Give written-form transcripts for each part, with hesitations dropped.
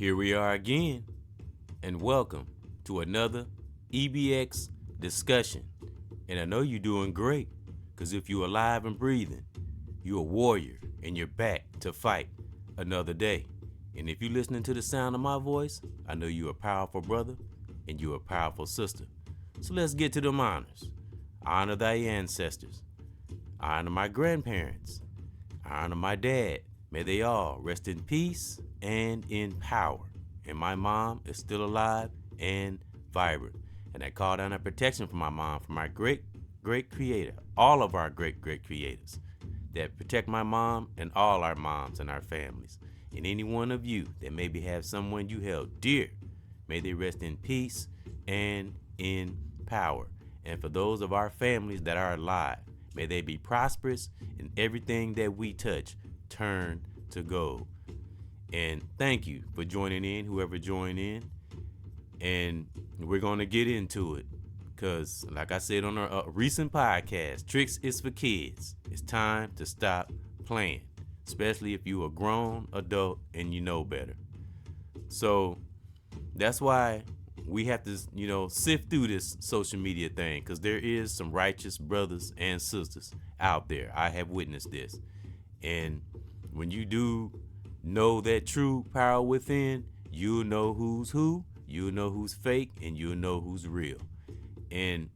Here we are again, and welcome to another EBX discussion. And I know you're doing great, because if you're alive and breathing, you're a warrior and you're back to fight another day. And if you're listening to the sound of my voice, I know you're a powerful brother and you're a powerful sister. So let's get to them honors. Honor thy ancestors. Honor my grandparents. Honor my dad. May they all rest in peace and in power. And my mom is still alive and vibrant. And I call down that protection from my mom, from my great creator, all of our great creators that protect my mom and all our moms and our families. And any one of you that maybe have someone you held dear, may they rest in peace and in power. And for those of our families that are alive, may they be prosperous and everything that we touch turn to gold. And thank you for joining in, whoever joined in. And we're going to get into it because, like I said on a recent podcast, Tricks is for kids. It's time to stop playing, especially if you're a grown adult and you know better. So that's why we have to, sift through this social media thing, because there is some righteous brothers and sisters out there. I have witnessed this. And when you do know that true power within, you'll know who's who, you'll know who's fake, and you'll know who's real. And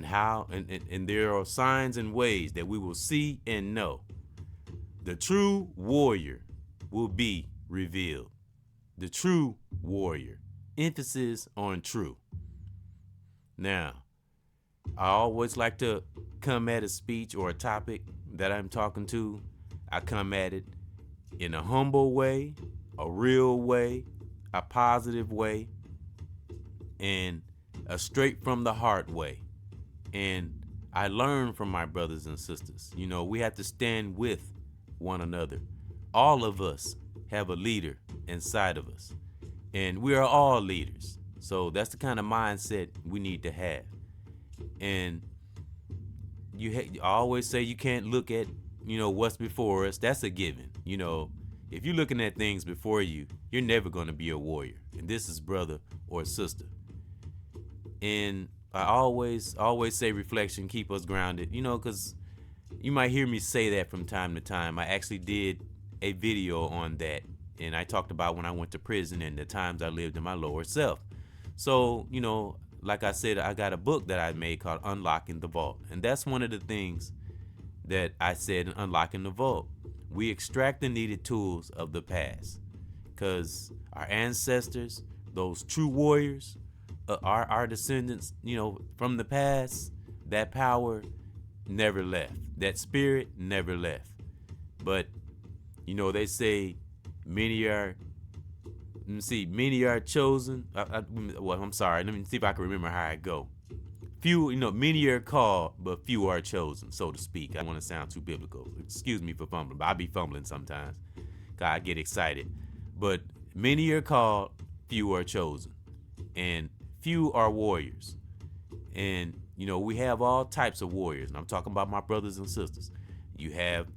how and there are signs and ways that we will see and know. The true warrior will be revealed. The true warrior. Emphasis on true. Now, I always like to come at a speech or a topic that I'm talking to. I come at it in a humble way, a real way, a positive way, and a straight from the heart way. And I learn from my brothers and sisters. We have to stand with one another. All of us have a leader inside of us. And we are all leaders. So that's the kind of mindset we need to have. And I always say you can't look at, what's before us. That's a given. If you're looking at things before you, you're never going to be a warrior. And this is brother or sister. And I always say reflection, keep us grounded, because you might hear me say that from time to time. I actually did a video on that. And I talked about when I went to prison and the times I lived in my lower self. So, like I said, I got a book that I made called Unlocking the Vault. And that's one of the things that I said in Unlocking the Vault. We extract the needed tools of the past. Because our ancestors, those true warriors, our descendants, from the past, that power never left. That spirit never left. But, they say, many are chosen. I'm sorry. Let me see if I can remember how I go. Few, many are called, but few are chosen, so to speak. I don't want to sound too biblical. Excuse me for fumbling, but I be fumbling sometimes. I get excited. But many are called, few are chosen. And few are warriors. And, we have all types of warriors. And I'm talking about my brothers and sisters. You have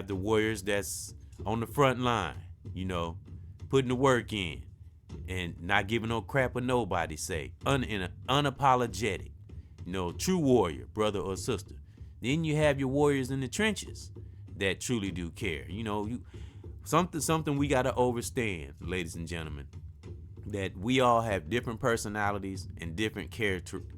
the warriors that's on the front line, putting the work in and not giving no crap what nobody say, unapologetic, true warrior, brother or sister. Then you have your warriors in the trenches that truly do care. Something we got to understand, ladies and gentlemen, that we all have different personalities and different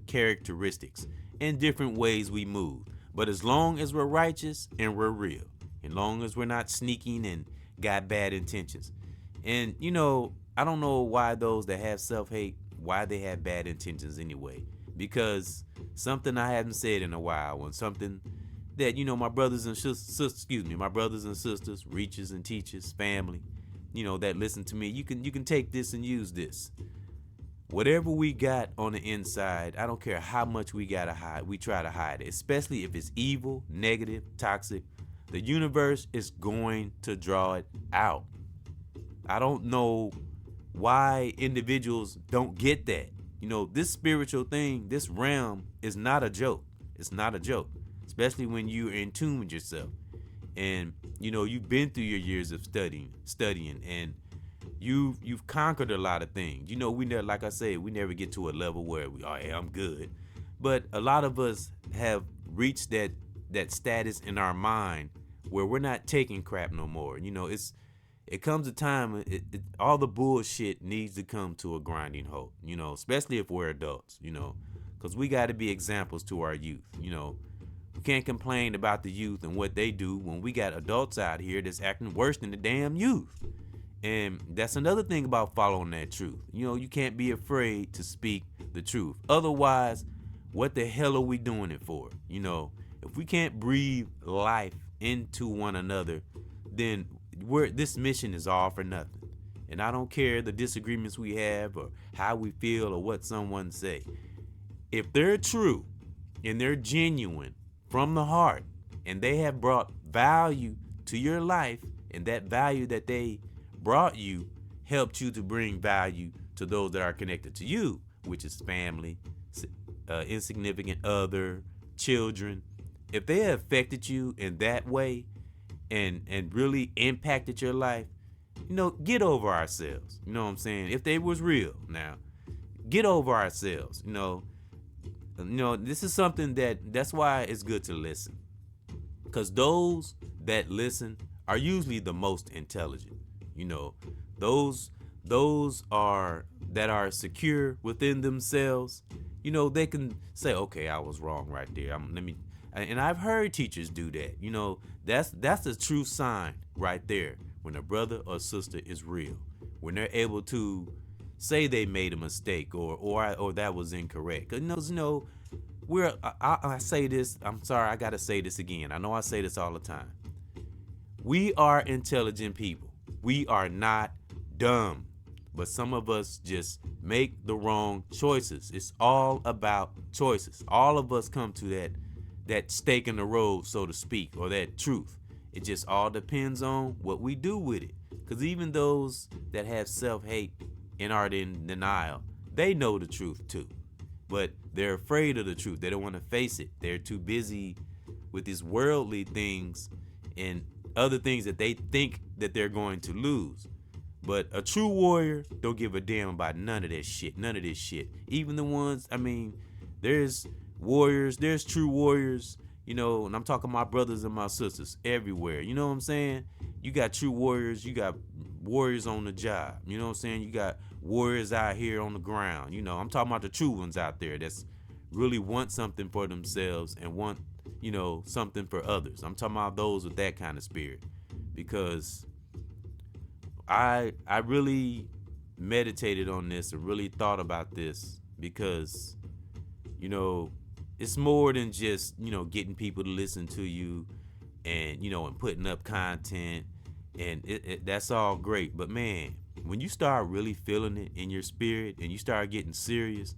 characteristics and different ways we move. But as long as we're righteous and we're real, as long as we're not sneaking and got bad intentions. And, I don't know why those that have self-hate, why they have bad intentions anyway. Because something I haven't said in a while, and something that, my brothers and sisters, reachers and teachers, family, that listen to me, you can take this and use this. Whatever we got on the inside, I don't care how much we gotta hide, we try to hide it, especially if it's evil, negative, toxic. The universe is going to draw it out. I don't know why individuals don't get that. This spiritual thing, this realm is not a joke. It's not a joke, especially when you're in tune with yourself. And, you've been through your years of studying, and You've conquered a lot of things. We never, like I said, we never get to a level where oh yeah, I'm good. But a lot of us have reached that status in our mind where we're not taking crap no more. It comes a time, all the bullshit needs to come to a grinding halt, especially if we're adults, because we got to be examples to our youth. We can't complain about the youth and what they do when we got adults out here that's acting worse than the damn youth. And that's another thing about following that truth. You can't be afraid to speak the truth. Otherwise, what the hell are we doing it for? If we can't breathe life into one another, then this mission is all for nothing. And I don't care the disagreements we have or how we feel or what someone say. If they're true and they're genuine from the heart and they have brought value to your life, and that value that they brought you helped you to bring value to those that are connected to you, which is family, insignificant other, children. If they have affected you in that way and really impacted your life, get over ourselves. You know what I'm saying? If they was real, now get over ourselves. This is something that's why it's good to listen, because those that listen are usually the most intelligent. Those are that are secure within themselves. They can say, okay, I was wrong right there. And I've heard teachers do that. That's a true sign right there when a brother or sister is real, when they're able to say they made a mistake or that was incorrect. I say this. I'm sorry, I gotta say this again. I know I say this all the time. We are intelligent people. We are not dumb, but some of us just make the wrong choices. It's all about choices. All of us come to that stake in the road, so to speak, or that truth. It just all depends on what we do with it. Because even those that have self-hate and are in denial, they know the truth too. But they're afraid of the truth. They don't want to face it. They're too busy with these worldly things and other things that they think that they're going to lose. But a true warrior don't give a damn about none of that shit. None of this shit. Even the ones, there's warriors, there's true warriors, and I'm talking my brothers and my sisters everywhere. You know what I'm saying? You got true warriors, you got warriors on the job. You know what I'm saying? You got warriors out here on the ground. I'm talking about the true ones out there that's really want something for themselves and want, something for others. I'm talking about those with that kind of spirit, because I really meditated on this and really thought about this, because it's more than just getting people to listen to you and and putting up content, and that's all great. But man, when you start really feeling it in your spirit and you start getting serious,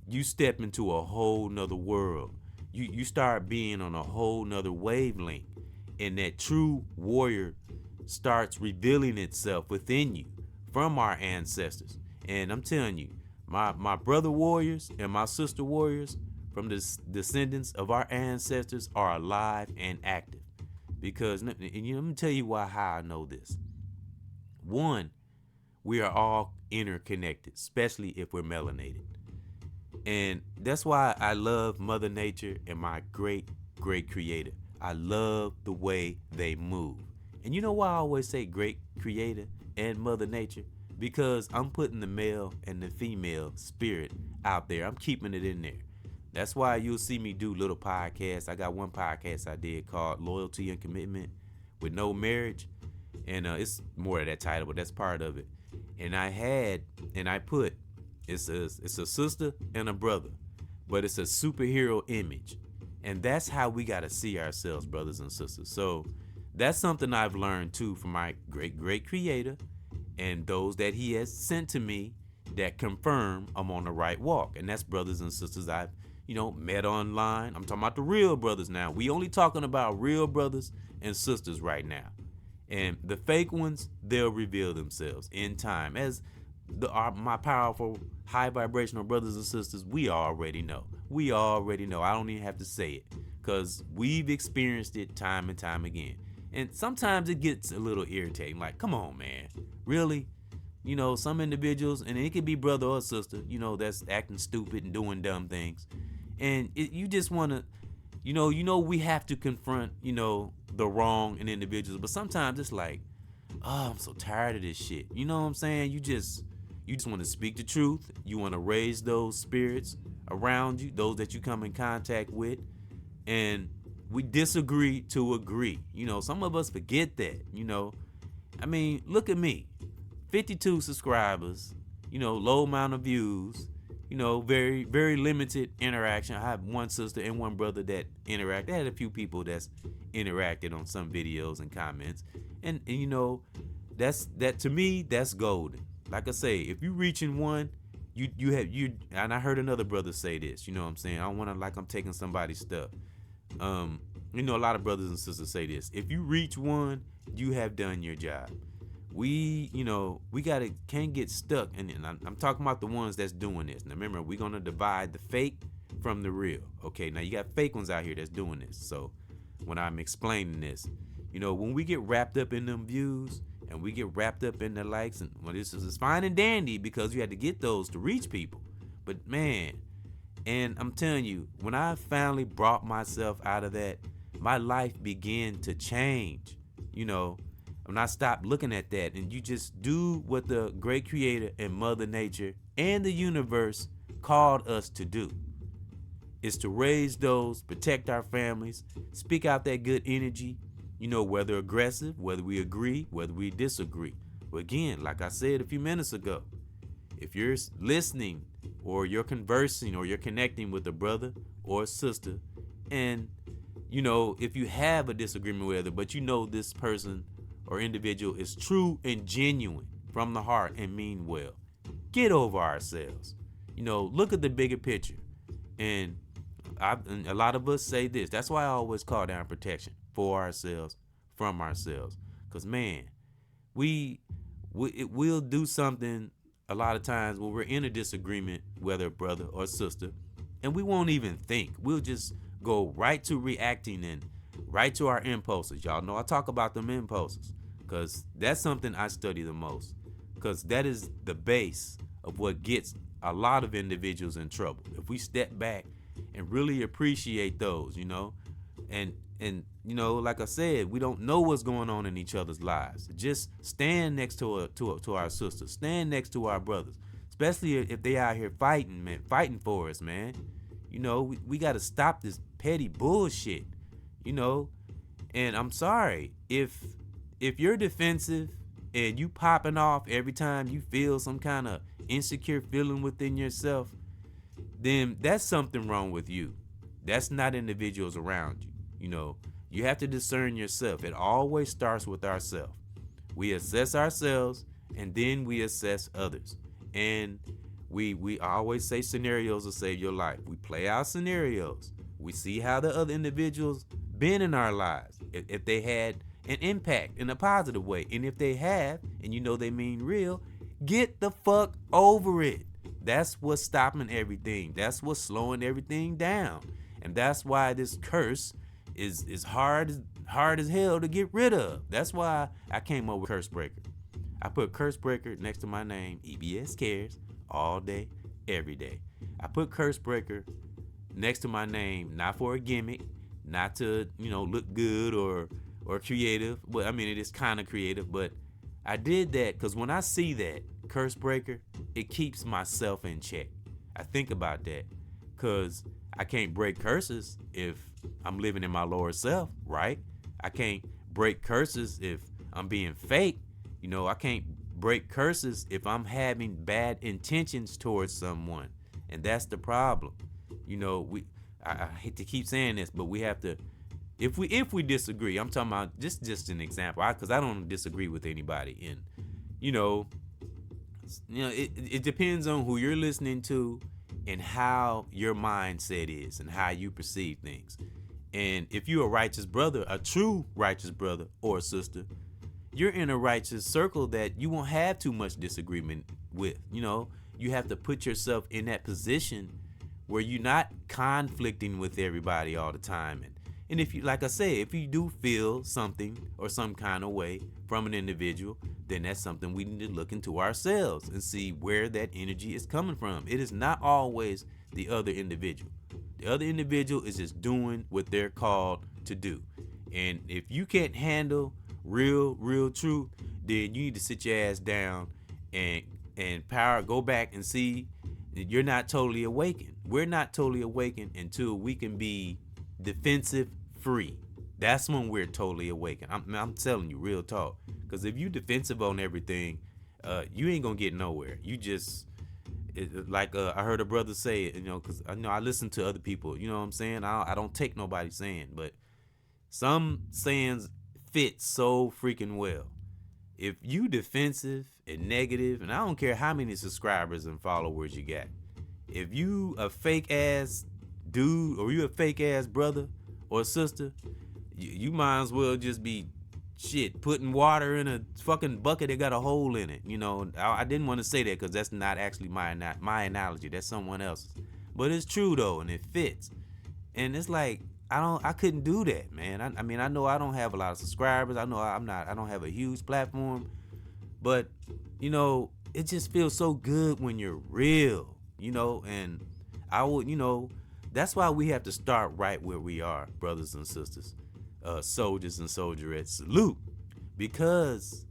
you step into a whole nother world. You start being on a whole nother wavelength, and that true warrior starts revealing itself within you from our ancestors. And I'm telling you, my brother warriors and my sister warriors from the descendants of our ancestors are alive and active. Because let me tell you how I know this. One, we are all interconnected, especially if we're melanated. And that's why I love Mother Nature and my great, great creator. I love the way they move. And you know why I always say great creator and Mother Nature? Because I'm putting the male and the female spirit out there. I'm keeping it in there. That's why you'll see me do little podcasts. I got one podcast I did called Loyalty and Commitment with No Marriage. And it's more of that title, but that's part of it. And I put, it's a sister and a brother, but it's a superhero image. And that's how we got to see ourselves, brothers and sisters. So that's something I've learned too from my great, great creator and those that he has sent to me that confirm I'm on the right walk. And that's brothers and sisters I've, met online. I'm talking about the real brothers now. We only talking about real brothers and sisters right now. And the fake ones, they'll reveal themselves in time. As my powerful, high vibrational brothers and sisters, we already know. We already know. I don't even have to say it, because we've experienced it time and time again. And sometimes it gets a little irritating. Like, come on, man. Really? some individuals, and it could be brother or sister, that's acting stupid and doing dumb things. And you just want to, we have to confront, the wrong in individuals. But sometimes it's like, oh, I'm so tired of this shit. You know what I'm saying? You just want to speak the truth. You want to raise those spirits around you, those that you come in contact with. And we disagree to agree. Some of us forget that, I mean, look at me. 52 subscribers, low amount of views, very, very limited interaction. I have one sister and one brother that interact. I had a few people that's interacted on some videos and comments. And that to me, that's golden. Like I say, if you reaching one, you and I heard another brother say this, you know what I'm saying? I don't want to like I'm taking somebody's stuff. A lot of brothers and sisters say this. If you reach one, you have done your job. We can't get stuck. And I'm talking about the ones that's doing this. Now remember, we're going to divide the fake from the real. Okay, now you got fake ones out here that's doing this. So when I'm explaining this, when we get wrapped up in them views and we get wrapped up in the likes, and this is fine and dandy because you had to get those to reach people. But man, and I'm telling you, when I finally brought myself out of that, my life began to change. When I stopped looking at that, and you just do what the great creator and Mother Nature and the universe called us to do, is to raise those, protect our families, speak out that good energy, whether aggressive, whether we agree, whether we disagree. But again, like I said a few minutes ago, if you're listening or you're conversing or you're connecting with a brother or a sister, and if you have a disagreement with it, but this person or individual is true and genuine from the heart and mean well, get over ourselves. Look at the bigger picture. And a lot of us say this. That's why I always call down protection for ourselves, from ourselves. Because man, we'll do something a lot of times when we're in a disagreement, whether brother or sister, and we won't even think. We'll just go right to reacting and right to our impulses. Y'all know I talk about them impulses because that's something I study the most, because that is the base of what gets a lot of individuals in trouble. If we step back and really appreciate those, and like I said, we don't know what's going on in each other's lives. Just stand next to our sisters, stand next to our brothers, especially if they out here fighting for us, man. We got to stop this petty bullshit, and I'm sorry if you're defensive and you popping off every time you feel some kind of insecure feeling within yourself, then that's something wrong with you. That's not individuals around you. You have to discern yourself. It always starts with ourselves. We assess ourselves and then we assess others. And we always say scenarios will save your life. We play out scenarios. We see how the other individuals been in our lives. If they had an impact in a positive way. And if they have, and they mean real, get the fuck over it. That's what's stopping everything. That's what's slowing everything down. And that's why this curse is hard as hell to get rid of. That's why I came up with Curse Breaker. I put Curse Breaker next to my name, EBXCARES, all day, every day. I put Curse Breaker next to my name, not for a gimmick, not to, look good or creative. But I mean, it is kind of creative, but I did that because when I see that Curse Breaker, it keeps myself in check. I think about that because I can't break curses if I'm living in my lower self, right? I can't break curses if I'm being fake. I can't break curses if I'm having bad intentions towards someone. And that's the problem. I hate to keep saying this, but we have to, if we disagree, I'm talking about just an example, because I don't disagree with anybody. And, it depends on who you're listening to and how your mindset is and how you perceive things. And if you're a righteous brother, a true righteous brother or sister, you're in a righteous circle that you won't have too much disagreement with. You have to put yourself in that position where you're not conflicting with everybody all the time And if you, like I said, if you do feel something or some kind of way from an individual, then that's something we need to look into ourselves and see where that energy is coming from. It is not always the other individual. The other individual is just doing what they're called to do. And if you can't handle real truth, then you need to sit your ass down and go back and see that you're not totally awakened. We're not totally awakened until we can be defensive free. That's when we're totally awakened. I'm telling you, real talk. Because if you defensive on everything, you ain't gonna get nowhere. You just I heard a brother say it, because I know I listen to other people. You know what I'm saying? I don't take nobody saying, but some sayings fit so freaking well. If you defensive and negative, and I don't care how many subscribers and followers you got, if you a fake ass dude or you a fake ass brother or sister, you might as well just be putting water in a fucking bucket that got a hole in it. I didn't want to say that because that's not actually my analogy. That's someone else's. But it's true though, and it fits. And it's like I couldn't do that, man. I mean, I know I don't have a lot of subscribers. I know I don't have a huge platform, but it just feels so good when you're real, and I would, that's why we have to start right where we are, brothers and sisters, soldiers and soldierettes. Salute. Because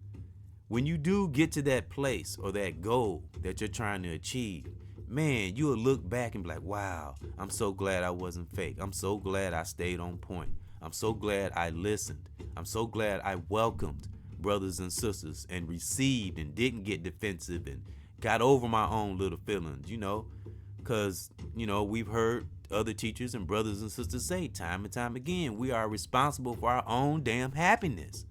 when you do get to that place or that goal that you're trying to achieve, man, you'll look back and be like, wow, I'm so glad I wasn't fake. I'm so glad I stayed on point. I'm so glad I listened. I'm so glad I welcomed brothers and sisters and received and didn't get defensive and got over my own little feelings, because, we've heard other teachers and brothers and sisters say time and time again, we are responsible for our own damn happiness.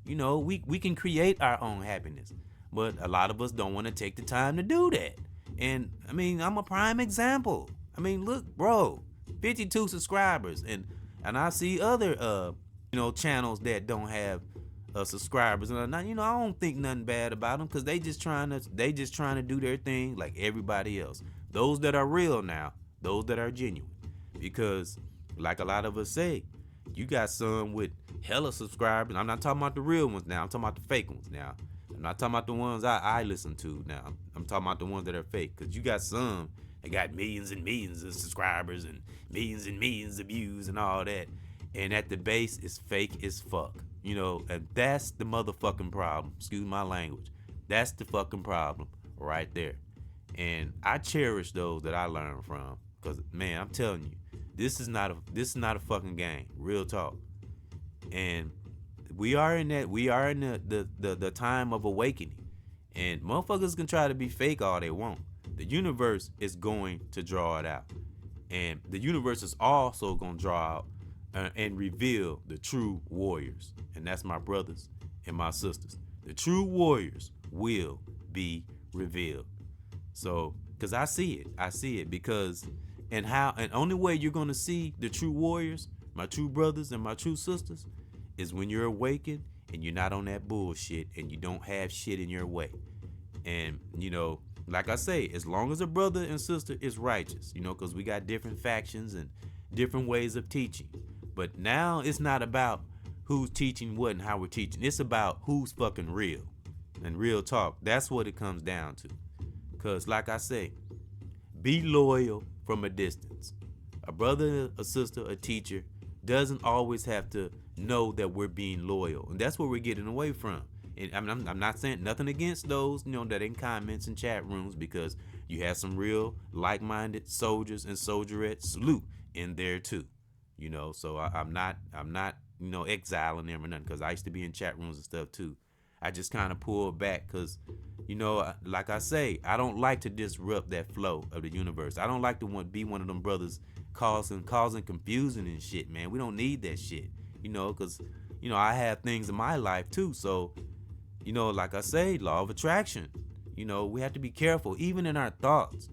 We can create our own happiness, but a lot of us don't want to take the time to do that. And I mean, I'm a prime example. I mean, look, bro, 52 subscribers, and I see other channels that don't have subscribers, and I don't think nothing bad about them because they just trying to do their thing like everybody else. Those that are real now, those that are genuine, because like a lot of us say, you got some with hella subscribers. I'm not talking about the real ones now. I'm talking about the fake ones now. I'm not talking about the ones I listen to now. I'm talking about the ones that are fake. Because you got some that got millions and millions of subscribers and millions of views and all that. And at the base, it's fake as fuck. And that's the motherfucking problem. Excuse my language. That's the fucking problem right there. And I cherish those that I learn from. Because, man, I'm telling you, this is not a fucking game. Real talk. And we are in the time of awakening, and motherfuckers can try to be fake all they want. The universe is going to draw it out, and the universe is also going to draw out and reveal the true warriors, and that's my brothers and my sisters. The true warriors will be revealed. So, because I see it because and only way you're going to see the true warriors, my true brothers and my true sisters, is when you're awakened and you're not on that bullshit and you don't have shit in your way. And, like I say, as long as a brother and sister is righteous, because we got different factions and different ways of teaching. But now it's not about who's teaching what and how we're teaching. It's about who's fucking real. And real talk, that's what it comes down to. Because, like I say, be loyal from a distance. A brother, a sister, a teacher doesn't always have to know that we're being loyal, and that's what we're getting away from. And I'm not saying nothing against those that in comments and chat rooms, because you have some real like-minded soldiers and soldierettes, salute, in there too. So I'm not exiling them or nothing, because I used to be in chat rooms and stuff too. I just kind of pulled back because like I say, I don't like to disrupt that flow of the universe. I don't like to be one of them brothers causing confusion and shit, man. We don't need that shit. Because, I have things in my life too. So, like I say, law of attraction, we have to be careful, even in our thoughts.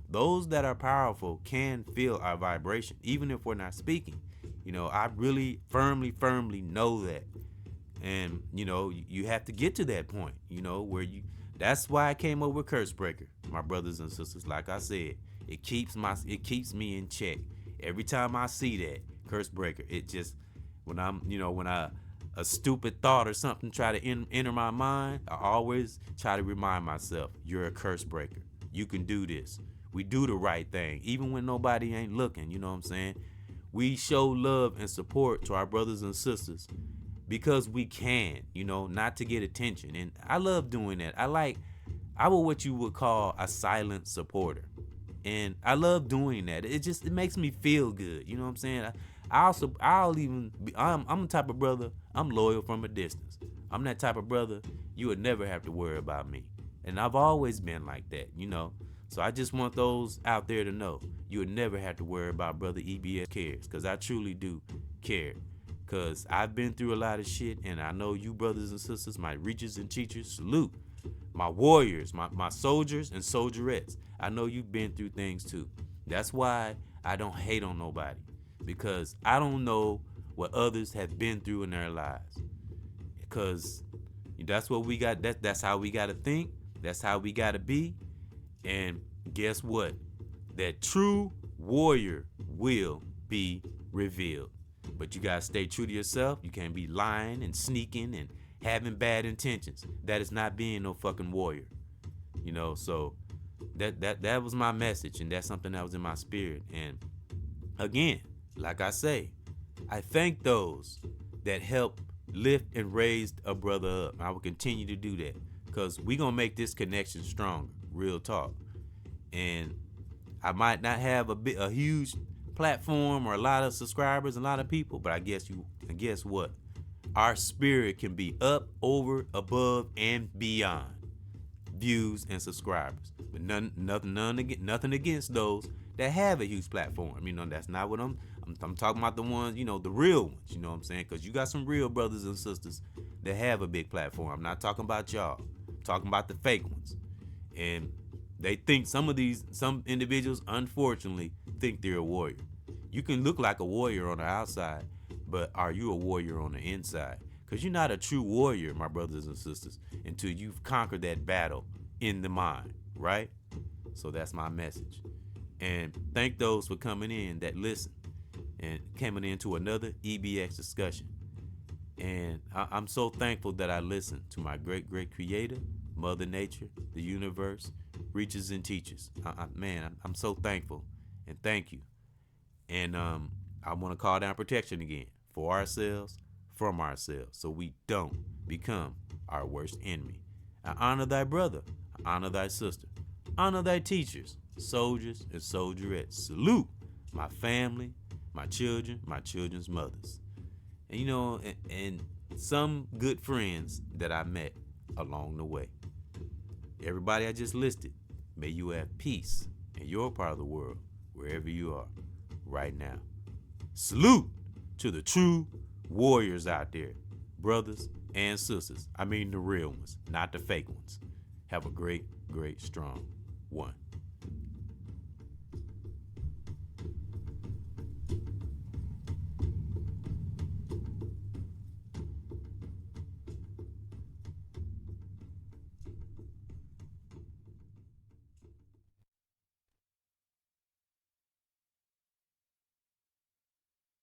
Those that are powerful can feel our vibration, even if we're not speaking. I really firmly know that. And, you have to get to that point, where that's why I came up with Curse Breaker, my brothers and sisters. Like I said, it keeps me in check. Every time I see that, curse breaker. It just, when a stupid thought or something try to enter my mind, I always try to remind myself, you're a curse breaker. You can do this. We do the right thing, even when nobody ain't looking, you know what I'm saying? We show love and support to our brothers and sisters because we can, not to get attention. And I love doing that. I was what you would call a silent supporter. And I love doing that. It makes me feel good. You know what I'm saying? I'm the type of brother, I'm loyal from a distance. I'm that type of brother, you would never have to worry about me. And I've always been like that, So I just want those out there to know, you would never have to worry about brother EBS cares, because I truly do care. Because I've been through a lot of shit, and I know you brothers and sisters, my reachers and teachers, salute. My warriors, my soldiers and soldierettes, I know you've been through things too. That's why I don't hate on nobody, because I don't know what others have been through in their lives. Because that's what we got. That's how we got to think. That's how we got to be. And guess what? That true warrior will be revealed. But you got to stay true to yourself. You can't be lying and sneaking and having bad intentions. That is not being no fucking warrior. So that was my message, and that's something that was in my spirit. And again, like I say, I thank those that help lift and raise a brother up. I will continue to do that, because we gonna make this connection stronger. Real talk. And I might not have a huge platform or a lot of subscribers, a lot of people, but I guess what? Our spirit can be up, over, above, and beyond views and subscribers. But nothing against those that have a huge platform. That's not what I'm talking about. The ones, the real ones. You know what I'm saying? Because you got some real brothers and sisters that have a big platform. I'm not talking about y'all. I'm talking about the fake ones. And they think some individuals, unfortunately, think they're a warrior. You can look like a warrior on the outside, but are you a warrior on the inside? Because you're not a true warrior, my brothers and sisters, until you've conquered that battle in the mind, right? So that's my message. And thank those for coming in that listen and coming into another EBX discussion. And I'm so thankful that I listened to my great, great creator, Mother Nature, the universe, reaches and teaches. I'm so thankful, and thank you. And I want to call down protection again for ourselves, from ourselves, so we don't become our worst enemy. I honor thy brother, I honor thy sister, honor thy teachers, soldiers, and soldierettes. Salute my family, my children, my children's mothers. And some good friends that I met along the way. Everybody I just listed, may you have peace in your part of the world, wherever you are right now. Salute to the true warriors out there, brothers and sisters. I mean the real ones, not the fake ones. Have a great, great, strong one.